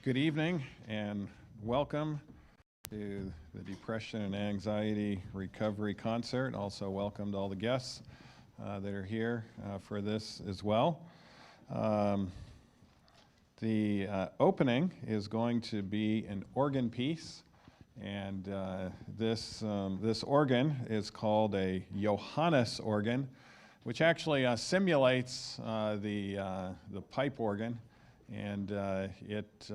Good evening and welcome to the Depression and Anxiety Recovery Concert. Also welcome to all the guests that are here for this as well. The opening is going to be an organ piece, and this organ is called a Johannes organ, which actually simulates the pipe organ, and it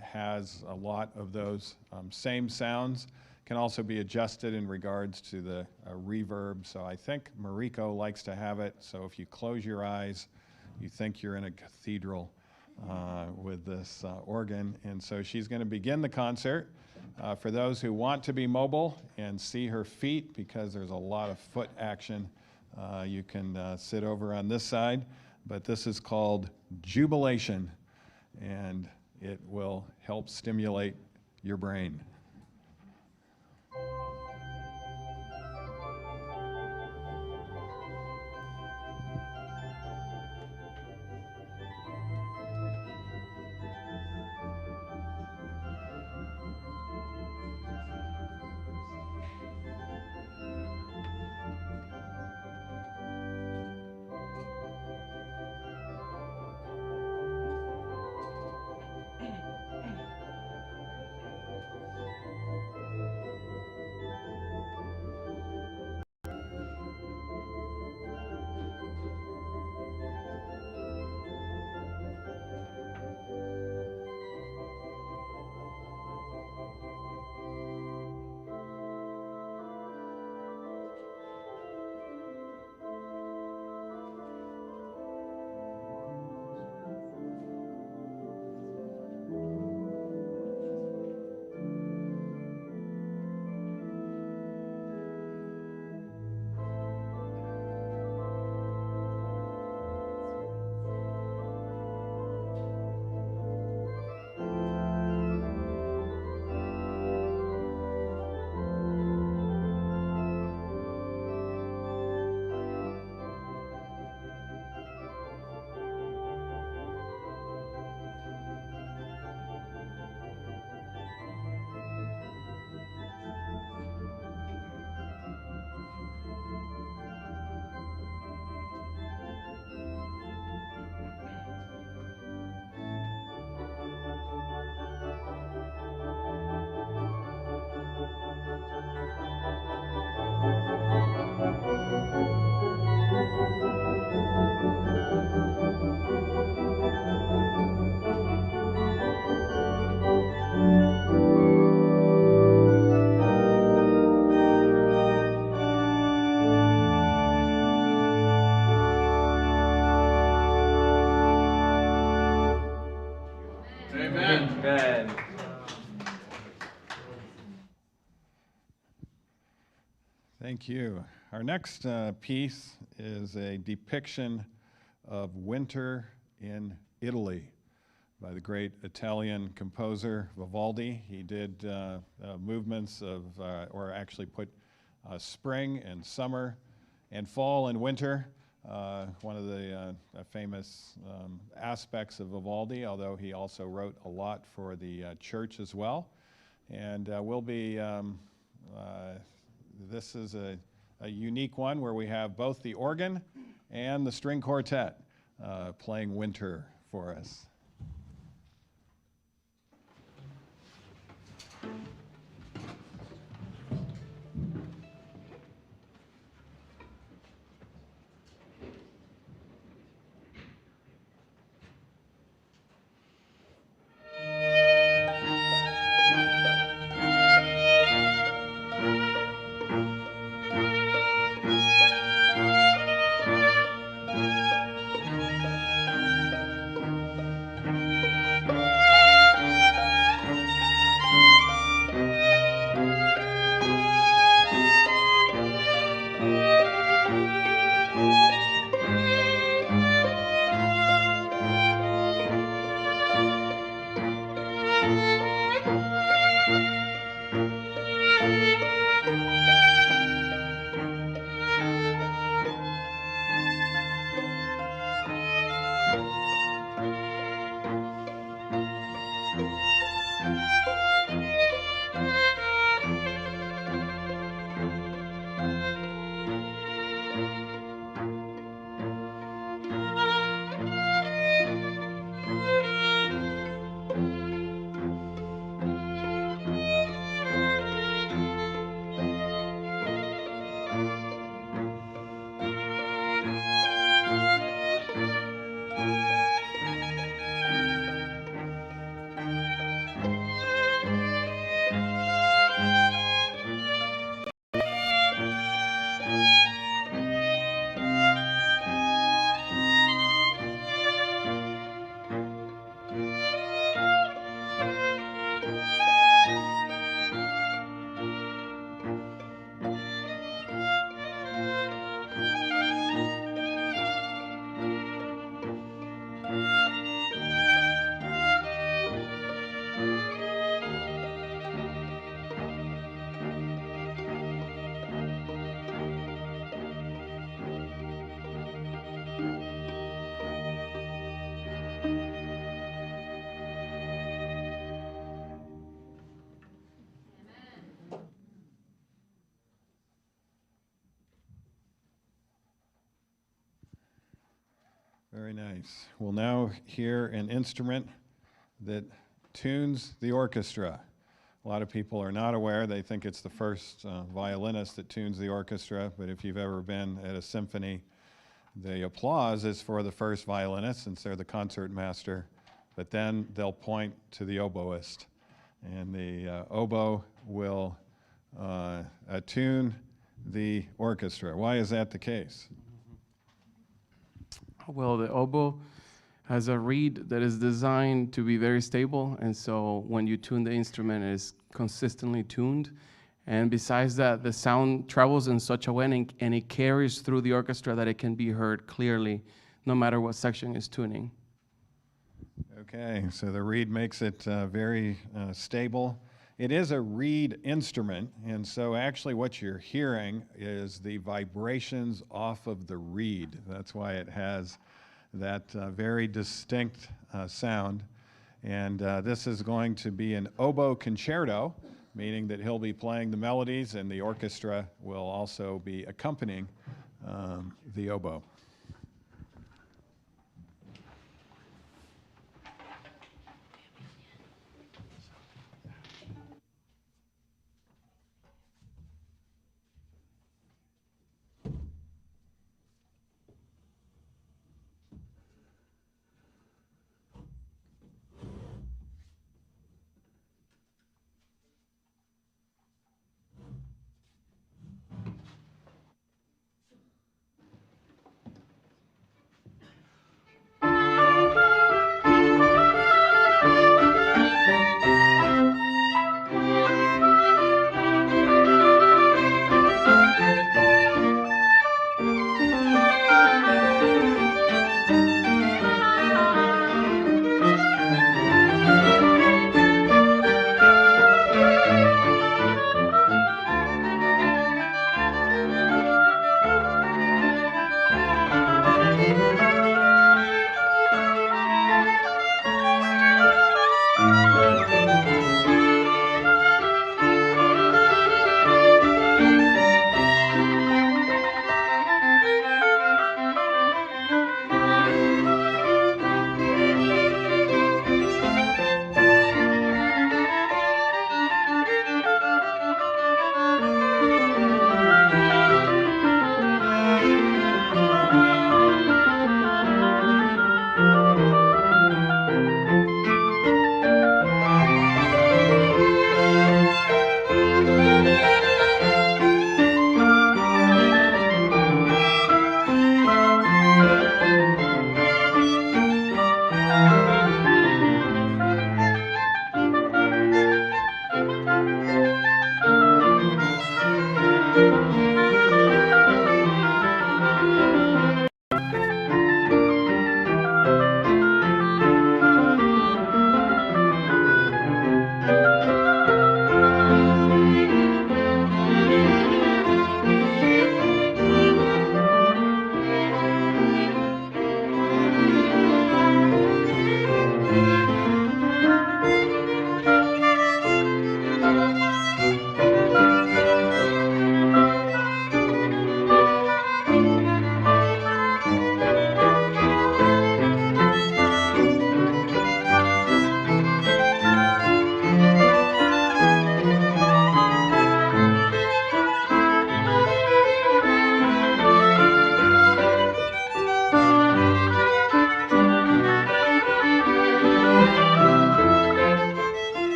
has a lot of those same sounds. Can also be adjusted in regards to the reverb. So I think Mariko likes to have it, so if you close your eyes, you think you're in a cathedral with this organ. And so she's going to begin the concert. For those who want to be mobile and see her feet, because there's a lot of foot action, you can sit over on this side. But this is called Jubilation, and it will help stimulate your brain. Amen. Thank you. Our next piece is a depiction of winter in Italy by the great Italian composer Vivaldi. He did movements of, or actually put spring and summer and fall and winter. One of the famous aspects of Vivaldi, although he also wrote a lot for the church as well. And this is a unique one where we have both the organ and the string quartet playing winter for us. Very nice. We'll now hear an instrument that tunes the orchestra. A lot of people are not aware. They think it's the first violinist that tunes the orchestra, but if you've ever been at a symphony, the applause is for the first violinist since they're the concert master, but then they'll point to the oboist, and the oboe will attune the orchestra. Why is that the case? Well, the oboe has a reed that is designed to be very stable, and so when you tune the instrument, it is consistently tuned. And besides that, the sound travels in such a way and it carries through the orchestra that it can be heard clearly, no matter what section is tuning. Okay, so the reed makes it very stable. It is a reed instrument, and so actually what you're hearing is the vibrations off of the reed. That's why it has that very distinct sound. And this is going to be an oboe concerto, meaning that he'll be playing the melodies and the orchestra will also be accompanying the oboe.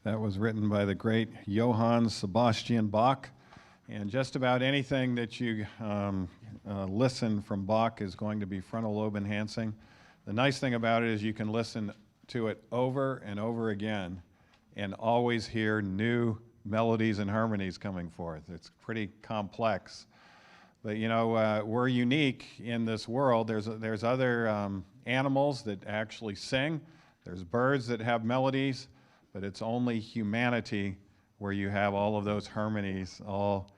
That was written by the great Johann Sebastian Bach. And just about anything that you listen from Bach is going to be frontal lobe enhancing. The nice thing about it is you can listen to it over and over again and always hear new melodies and harmonies coming forth. It's pretty complex. But you know, we're unique in this world. There's other animals that actually sing. There's birds that have melodies, but it's only humanity where you have all of those harmonies all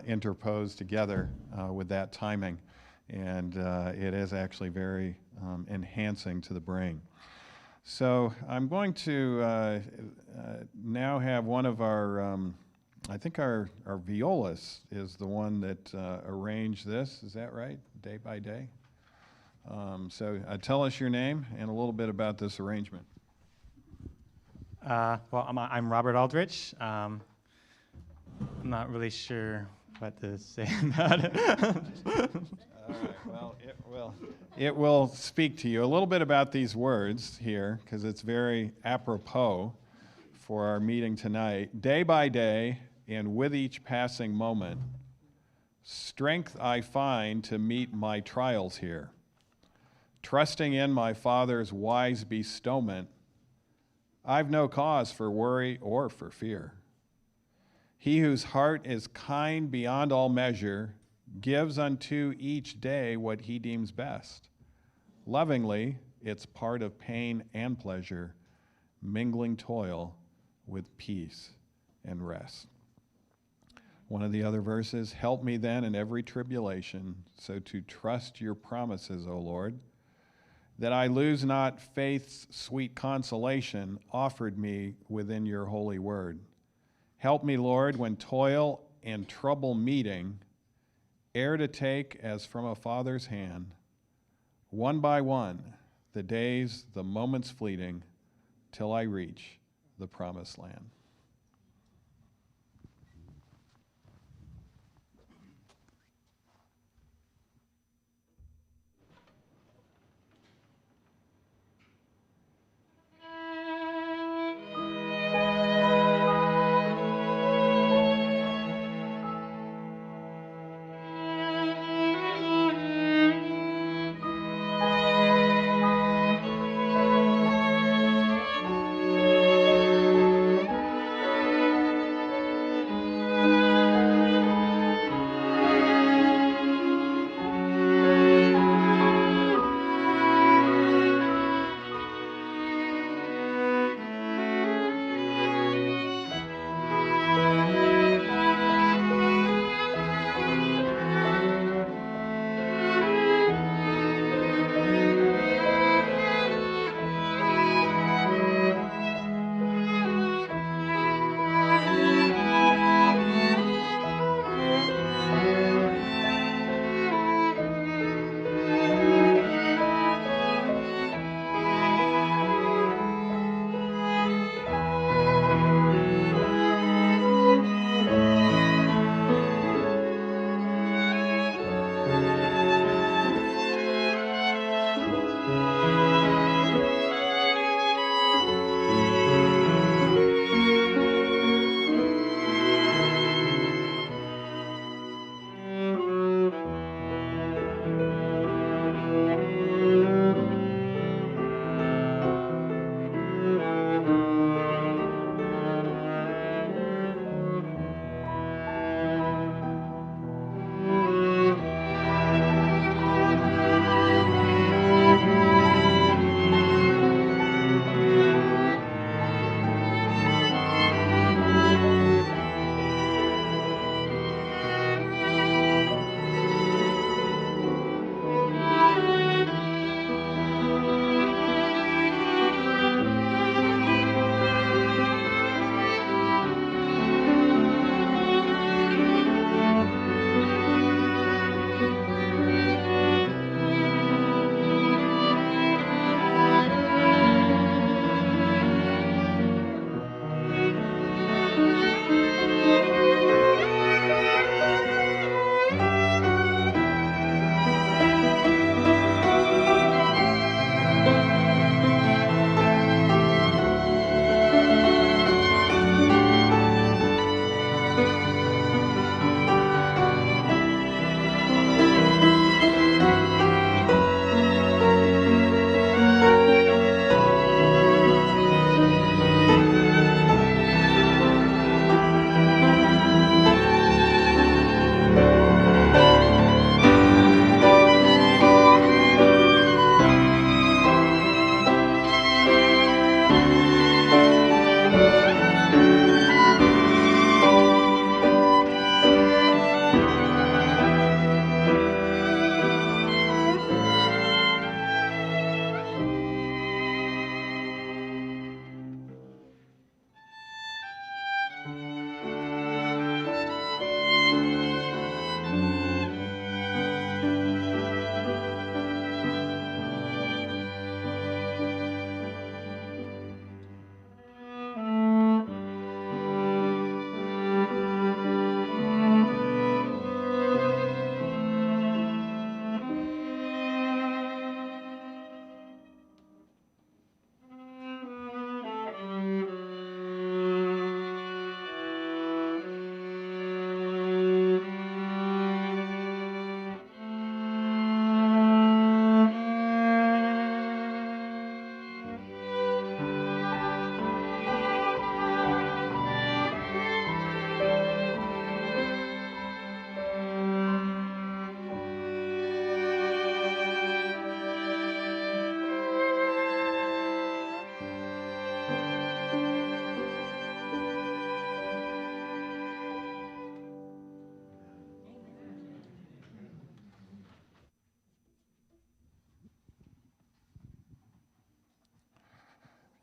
interposed together with that timing. And it is actually very enhancing to the brain. So I'm going to now have one of our, I think our violist is the one that arranged this. Is that right? Day by day? So tell us your name and a little bit about this arrangement. Well, I'm Robert Aldrich. I'm not really sure what to say about it. All right, well, it will speak to you a little bit about these words here, because it's very apropos for our meeting tonight. Day by day, and with each passing moment, strength I find to meet my trials here. Trusting in my Father's wise bestowment, I've no cause for worry or for fear. He whose heart is kind beyond all measure gives unto each day what he deems best. Lovingly, it's part of pain and pleasure, mingling toil with peace and rest. One of the other verses, help me then in every tribulation, so to trust your promises, O Lord, that I lose not faith's sweet consolation offered me within your holy word. Help me, Lord, when toil and trouble meeting, ere to take as from a father's hand, one by one, the days, the moments fleeting, till I reach the promised land.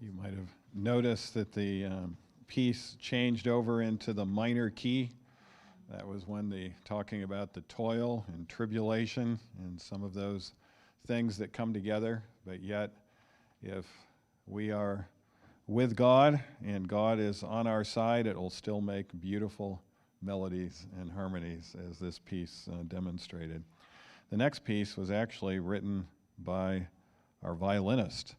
You might have noticed that the piece changed over into the minor key. That was when talking about the toil and tribulation and some of those things that come together. But yet, if we are with God and God is on our side, it will still make beautiful melodies and harmonies, as this piece demonstrated. The next piece was actually written by our violinist,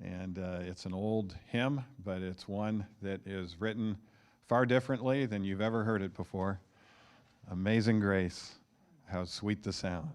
and it's an old hymn, but it's one that is written far differently than you've ever heard it before. Amazing Grace, how sweet the sound.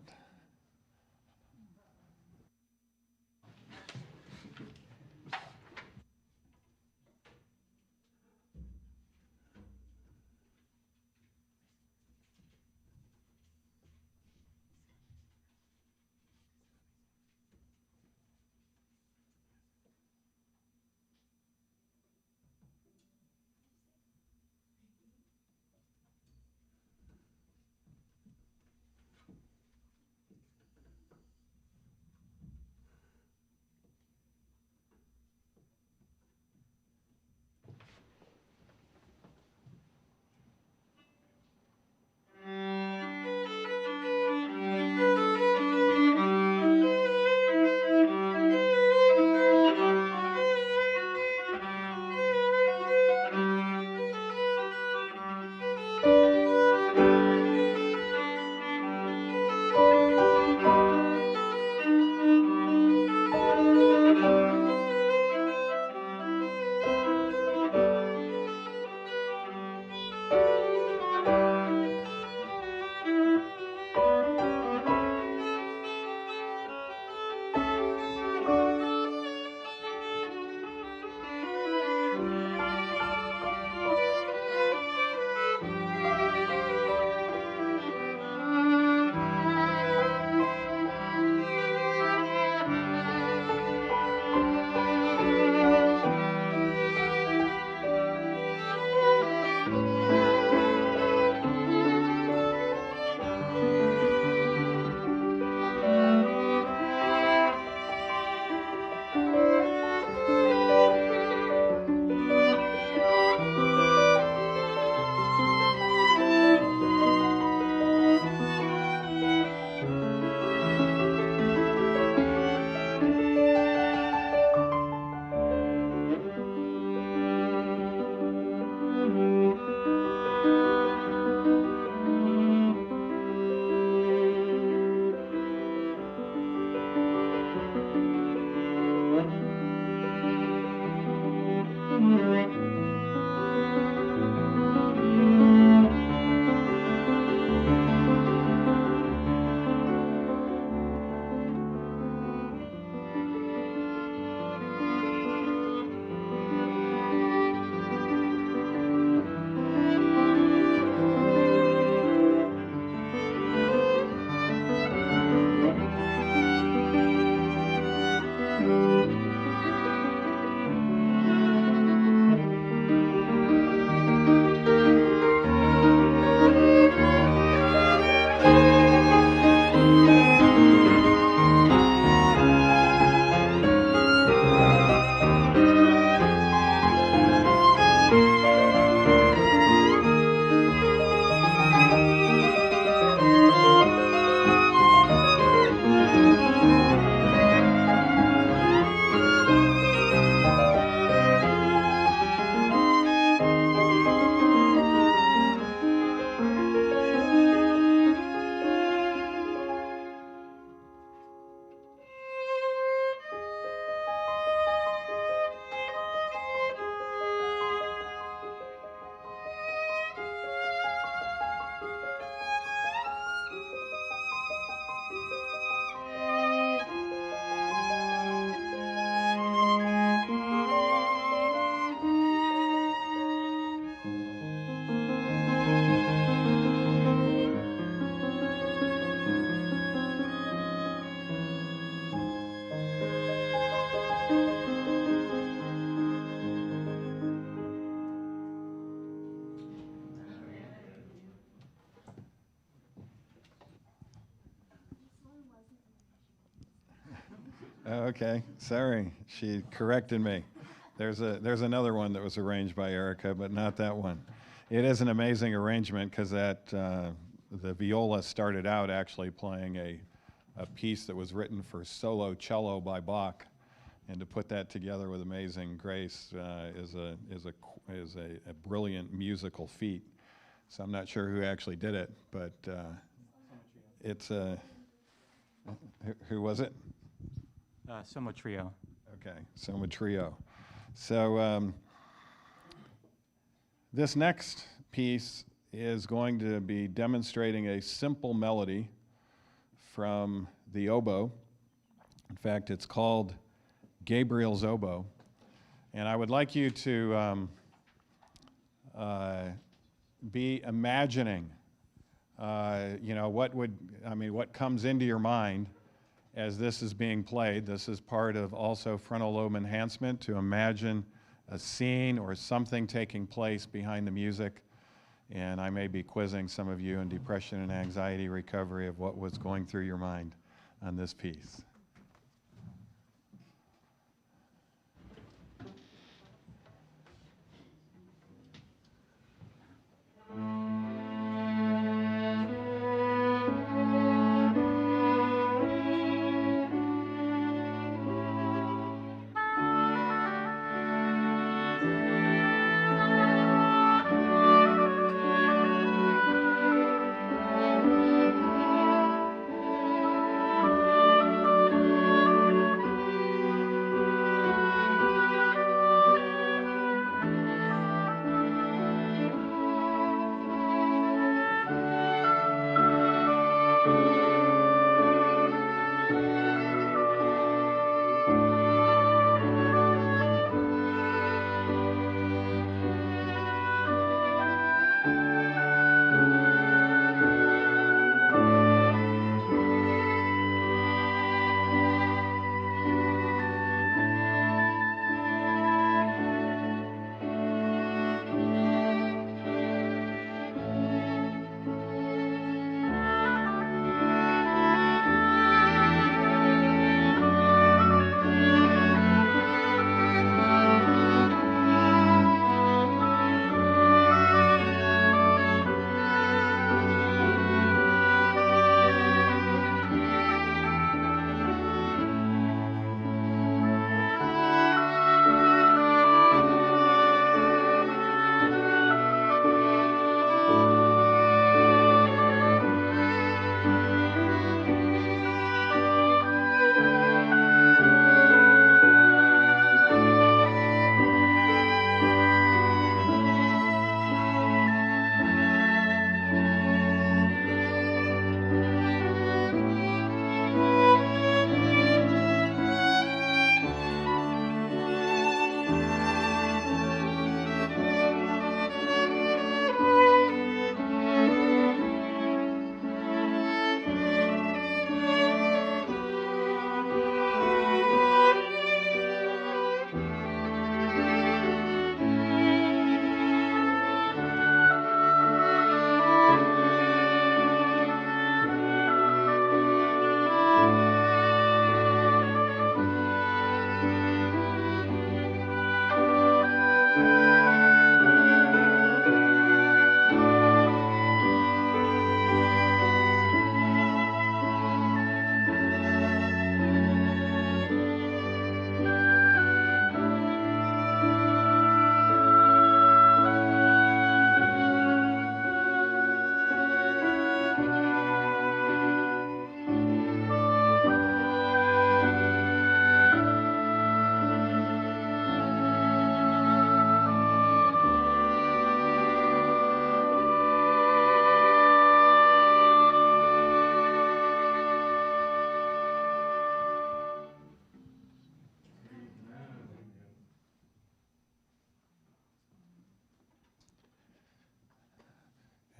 Okay, sorry, she corrected me. There's another one that was arranged by Erica, but not that one. It is an amazing arrangement because the viola started out actually playing a piece that was written for solo cello by Bach, and to put that together with amazing grace is a brilliant musical feat. So I'm not sure who actually did it, but it's who was it? Soma Trio. Okay, Soma Trio. So this next piece is going to be demonstrating a simple melody from the oboe. In fact, it's called Gabriel's Oboe. And I would like you to be imagining, what comes into your mind as this is being played. This is part of also frontal lobe enhancement, to imagine a scene or something taking place behind the music. And I may be quizzing some of you in depression and anxiety recovery of what was going through your mind on this piece.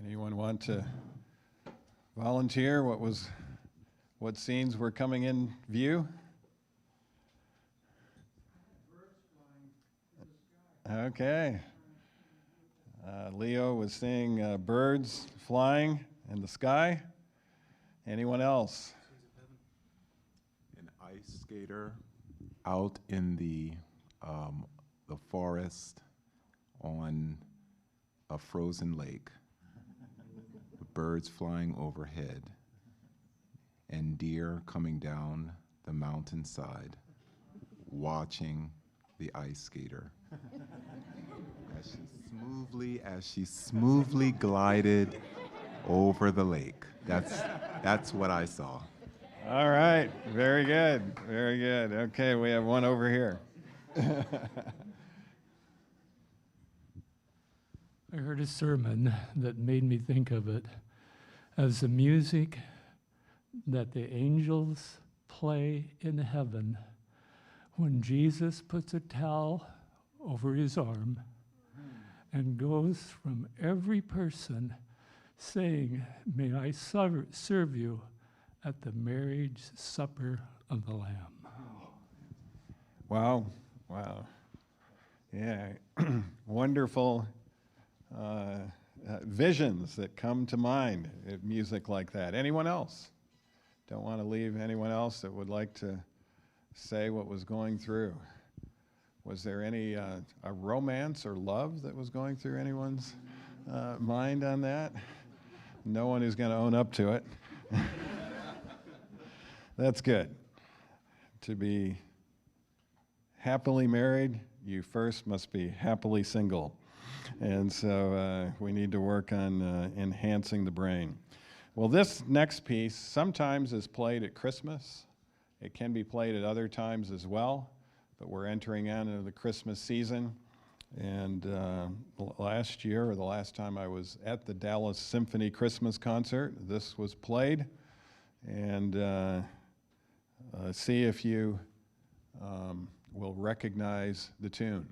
Anyone want to volunteer what scenes were coming in view? Okay. Leo was seeing birds flying in the sky. Anyone else? An ice skater out in the the forest on a frozen lake, the birds flying overhead, and deer coming down the mountainside, watching the ice skater as she smoothly glided over the lake. That's what I saw. All right, very good, very good. Okay, we have one over here. I heard a sermon that made me think of it as the music that the angels play in heaven when Jesus puts a towel over his arm and goes from every person saying, "May I serve you at the marriage supper of the Lamb." Wow, wow. Yeah, wonderful visions that come to mind at music like that. Anyone else? Don't want to leave anyone else that would like to say what was going through. Was there any a romance or love that was going through anyone's mind on that? No one is going to own up to it. That's good. To be happily married, you first must be happily single. And so we need to work on enhancing the brain. Well, this next piece sometimes is played at Christmas. It can be played at other times as well, but we're entering into the Christmas season. And last year, or the last time I was at the Dallas Symphony Christmas concert, this was played. And see if you will recognize the tune.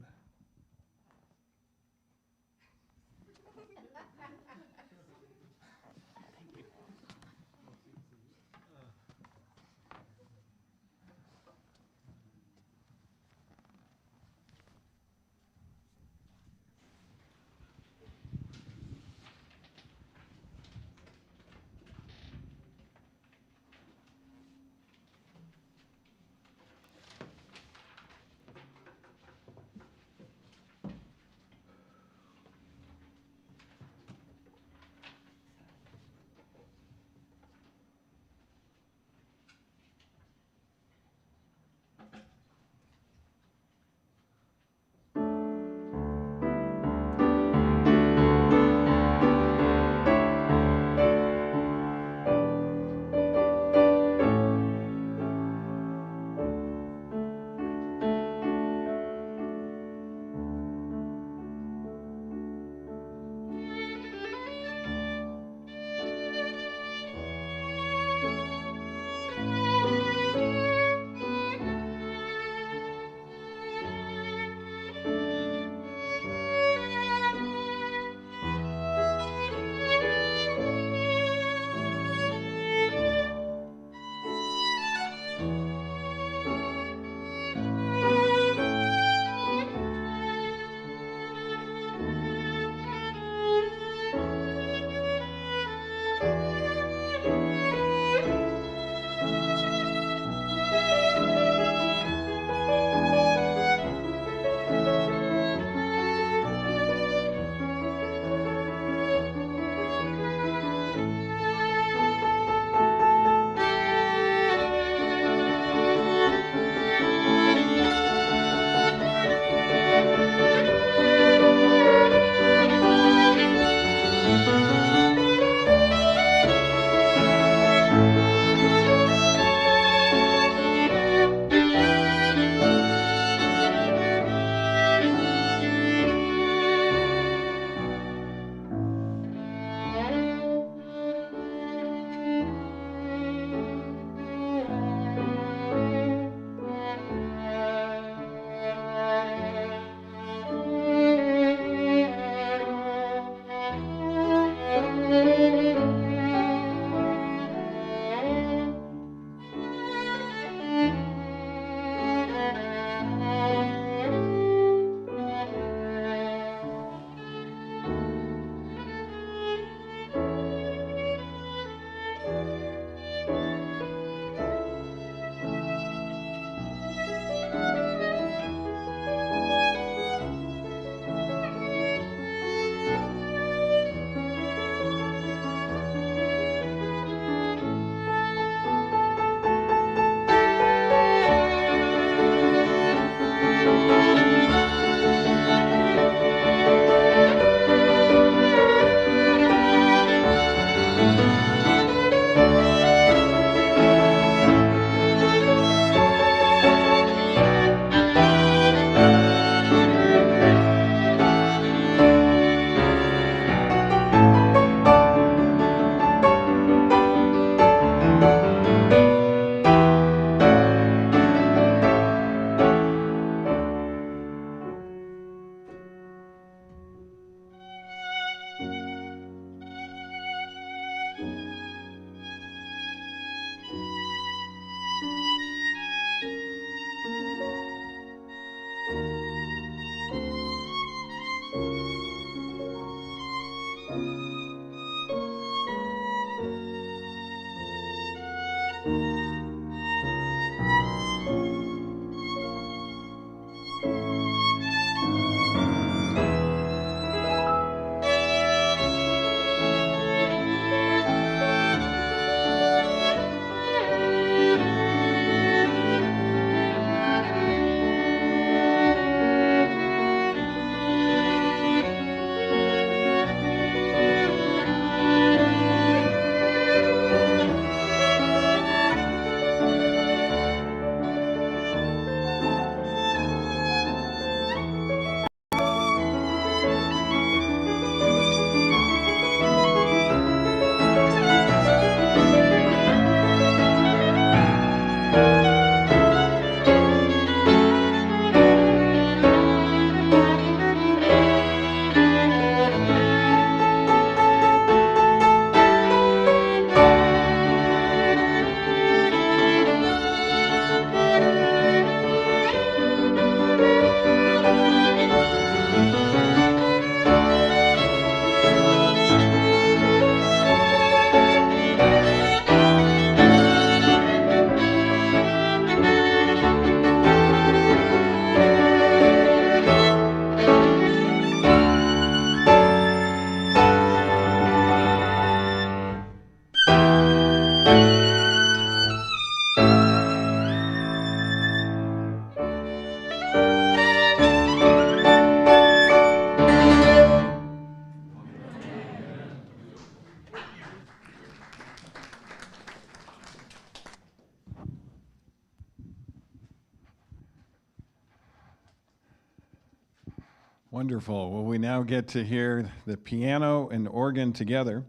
Wonderful. Well, we now get to hear the piano and organ together.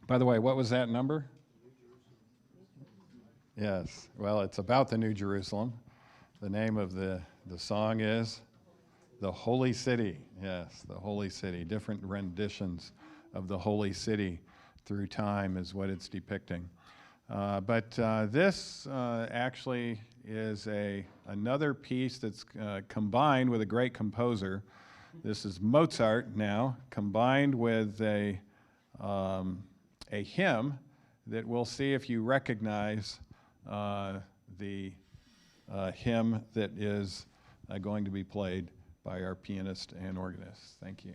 By the way, what was that number? Yes. Well, it's about the New Jerusalem. The name of the song is The Holy City. Yes, the Holy City. Different renditions of the Holy City through time is what it's depicting. But this actually is another piece that's combined with a great composer. This is Mozart now, combined with a hymn that we'll see if you recognize the hymn that is going to be played by our pianist and organist. Thank you.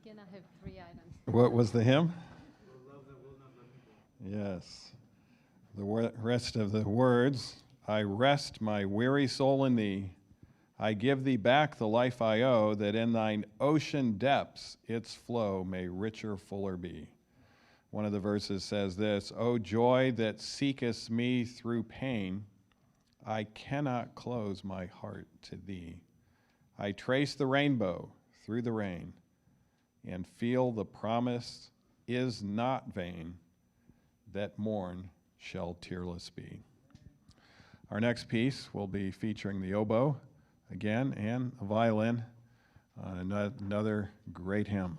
weekend, I have 3 items. What was the hymn? Yes. The rest of the words, I rest my weary soul in thee. I give thee back the life I owe, that in thine ocean depths its flow may richer, fuller be. One of the verses says this, O joy that seekest me through pain, I cannot close my heart to thee. I trace the rainbow through the rain and feel the promise is not vain, that morn shall tearless be. Our next piece will be featuring the oboe again and a violin on another great hymn.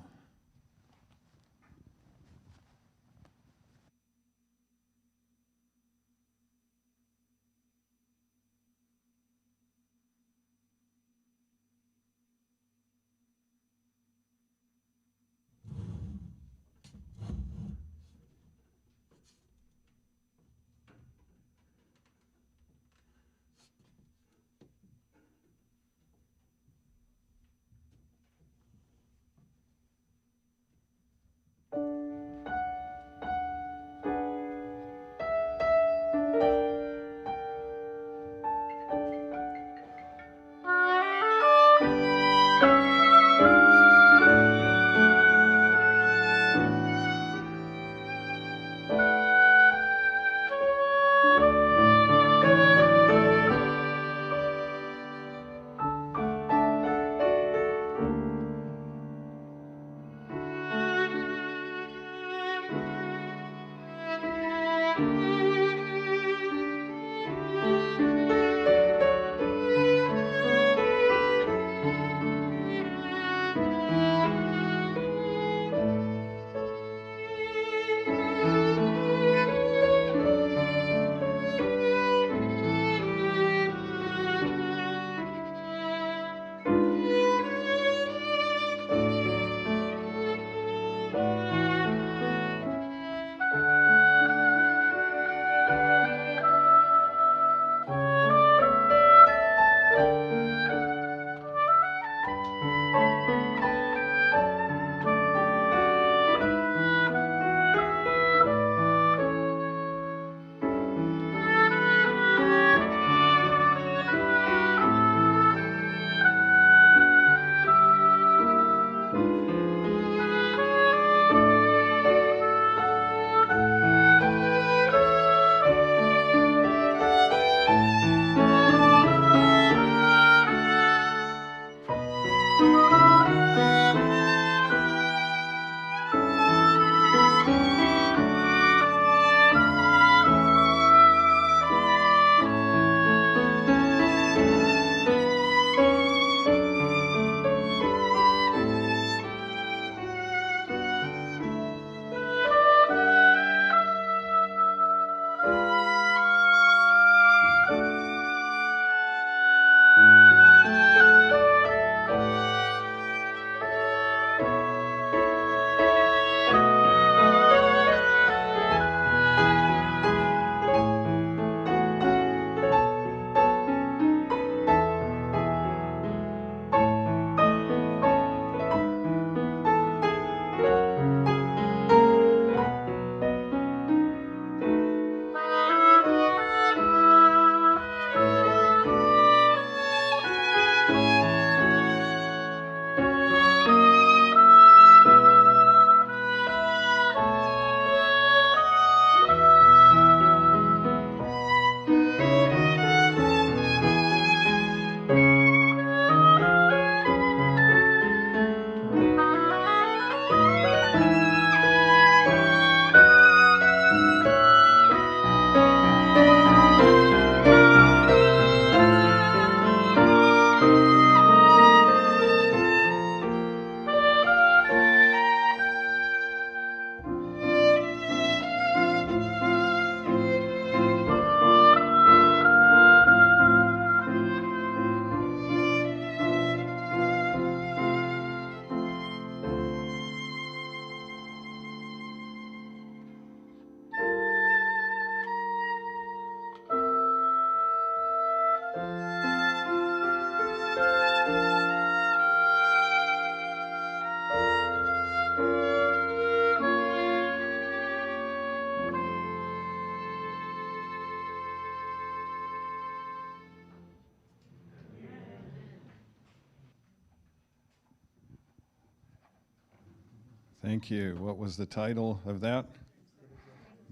Thank you. What was the title of that?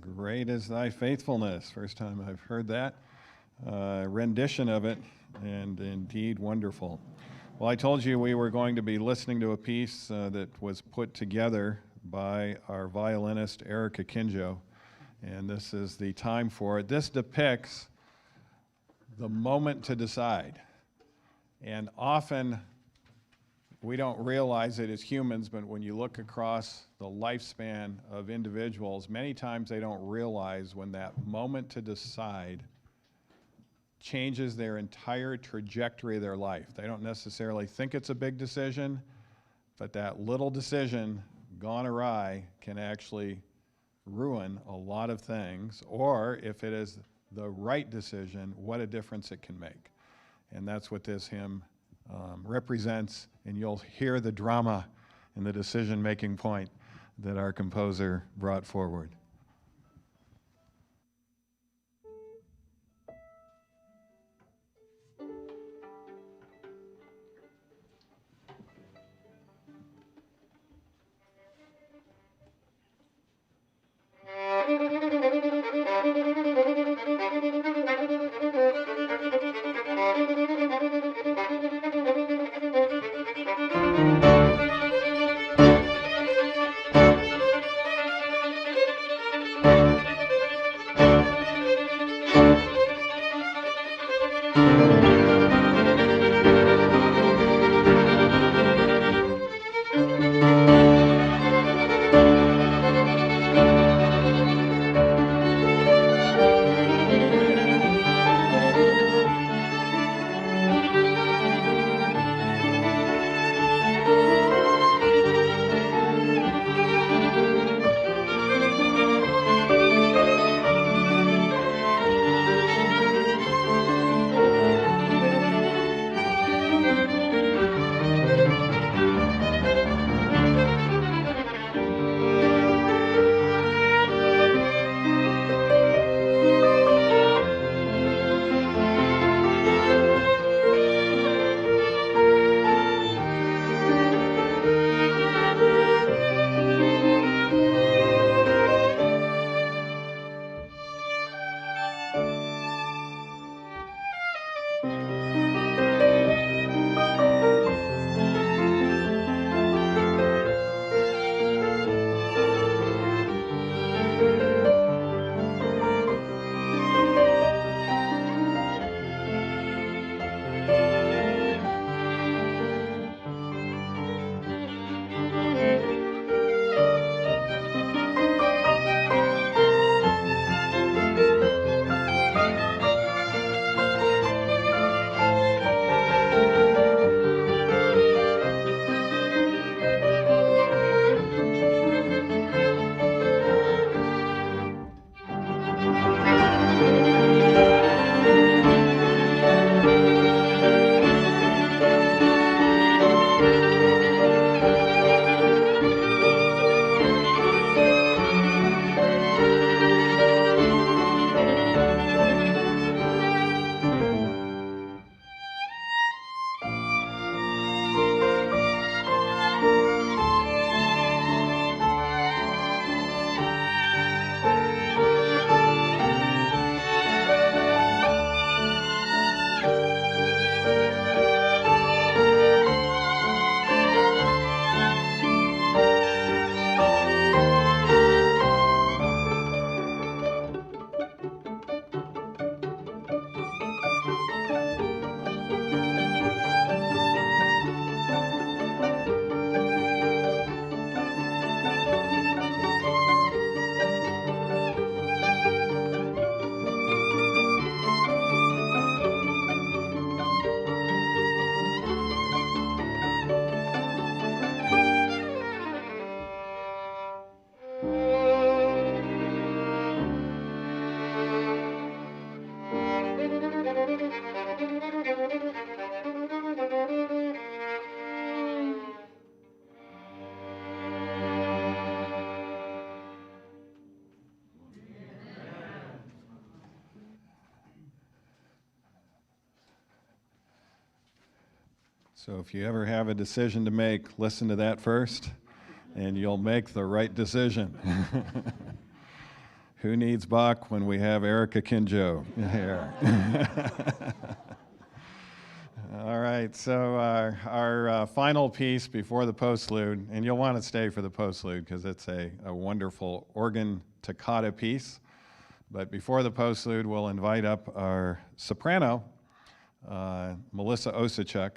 Great is thy faithfulness. First time I've heard that rendition of it, and indeed wonderful. Well, I told you we were going to be listening to a piece that was put together by our violinist, Erica Kinjo, and this is the time for it. This depicts the moment to decide. And often we don't realize it as humans, but when you look across the lifespan of individuals, many times they don't realize when that moment to decide changes their entire trajectory of their life. They don't necessarily think it's a big decision, but that little decision gone awry can actually ruin a lot of things, or if it is the right decision, what a difference it can make. And that's what this hymn represents, and you'll hear the drama and the decision-making point that our composer brought forward. So if you ever have a decision to make, listen to that first, and you'll make the right decision. Who needs Bach when we have Erica Kinjo here? All right, so our final piece before the postlude, and you'll want to stay for the postlude because it's a wonderful organ toccata piece. But before the postlude, we'll invite up our soprano, Melissa Osachuk,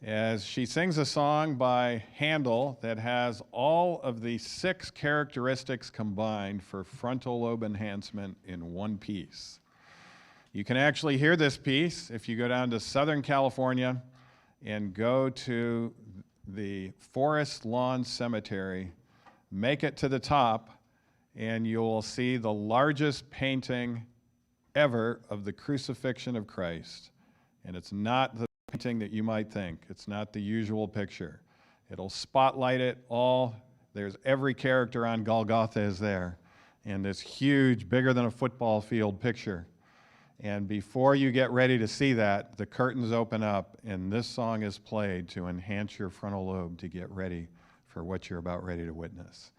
as she sings a song by Handel that has all of the 6 characteristics combined for frontal lobe enhancement in one piece. You can actually hear this piece if you go down to Southern California and go to the Forest Lawn Cemetery, make it to the top, and you'll see the largest painting ever of the crucifixion of Christ. And it's not the painting that you might think. It's not the usual picture. It'll spotlight it all. There's every character on Golgotha is there. And this huge, bigger than a football field picture. And before you get ready to see that, the curtains open up and this song is played to enhance your frontal lobe to get ready for what you're about ready to witness.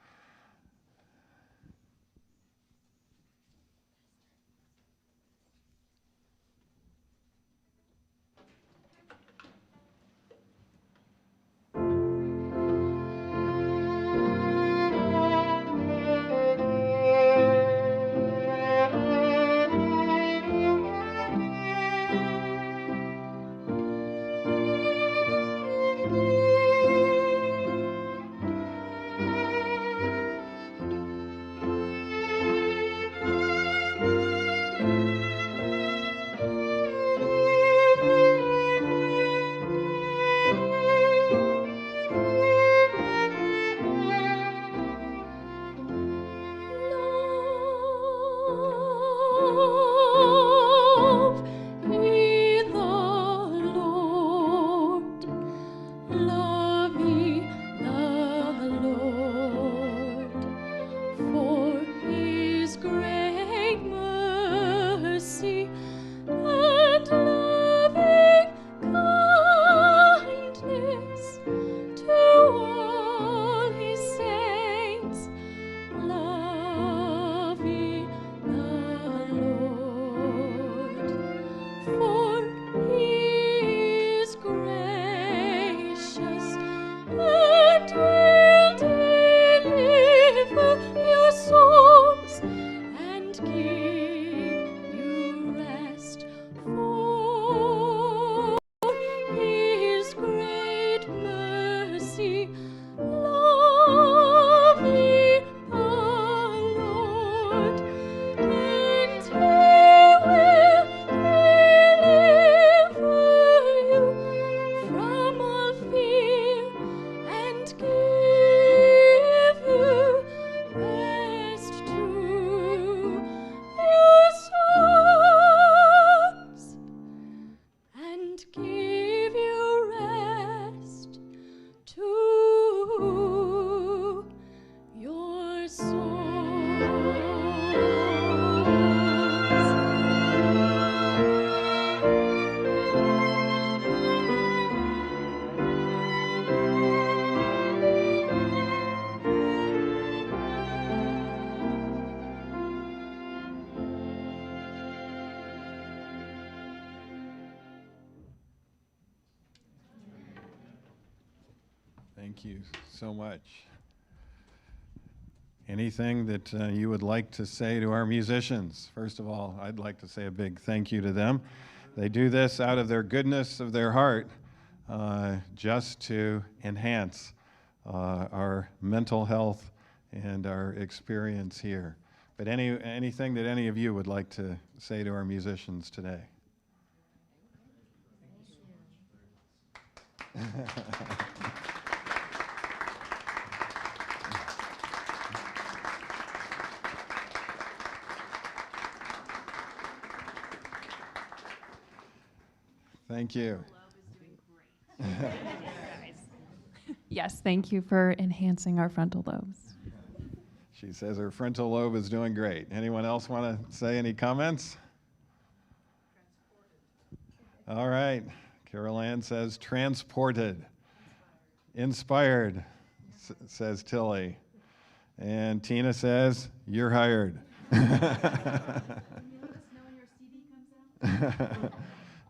Thank you so much. Anything that you would like to say to our musicians? First of all, I'd like to say a big thank you to them. They do this out of their goodness of their heart, just to enhance our mental health and our experience here. But anything that any of you would like to say to our musicians today? Thank you. Yes, thank you for enhancing our frontal lobes. She says her frontal lobe is doing great. Anyone else want to say any comments? All right. Carol Ann says transported, inspired. says Tilly. And Tina says, you're hired.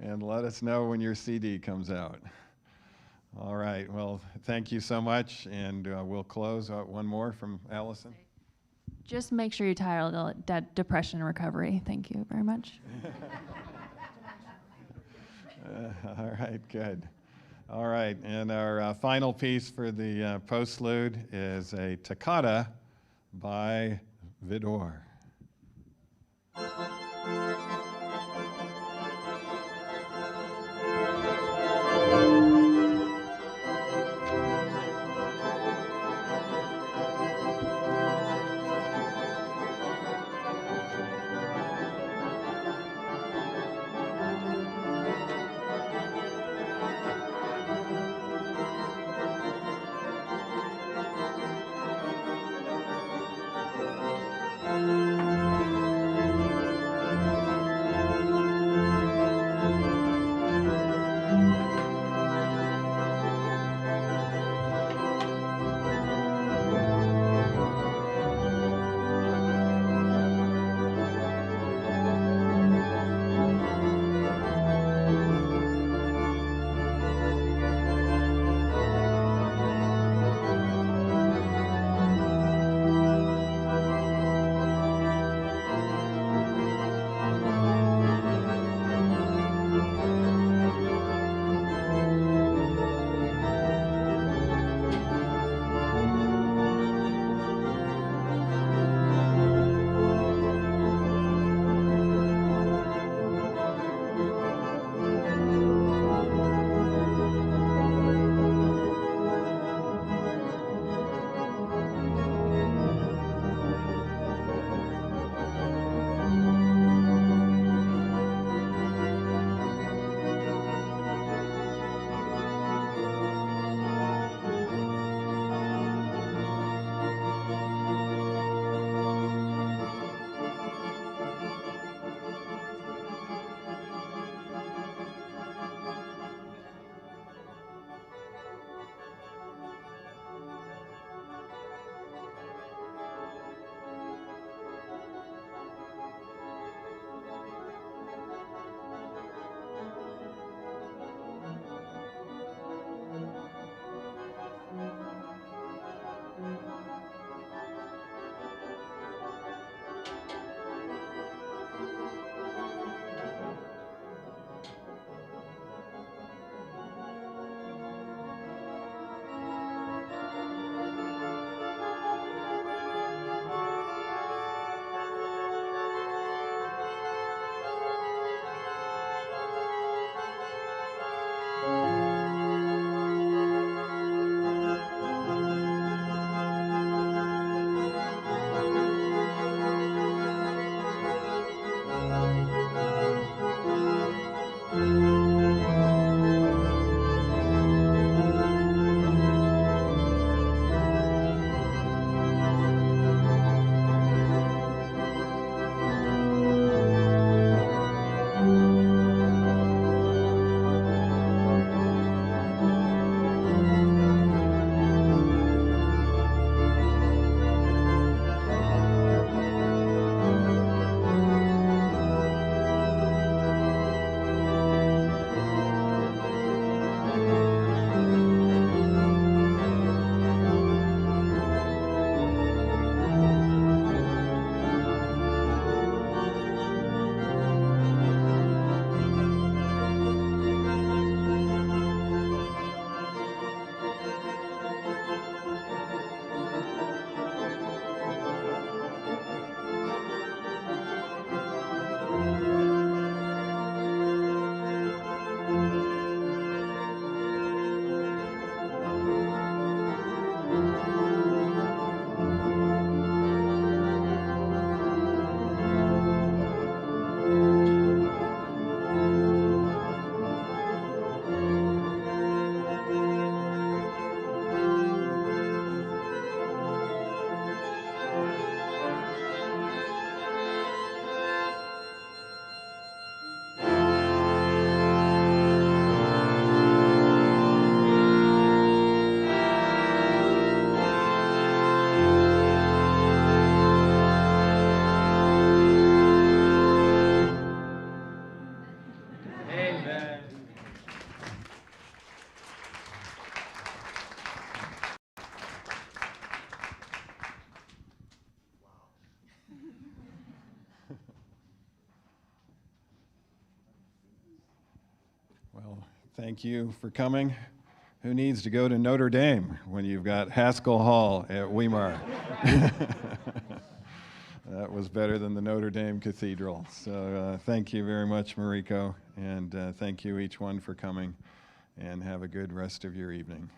And let us know when your CD comes out. All right, well, thank you so much, and we'll close. One more from Allison. Just make sure you title it Depression Recovery. Thank you very much. All right, good. All right, and our final piece for the postlude is a toccata by Vidor. Well, thank you for coming. Who needs to go to Notre Dame when you've got Haskell Hall at Weimar? That was better than the Notre Dame Cathedral. So thank you very much, Mariko, and thank you each one for coming, and have a good rest of your evening.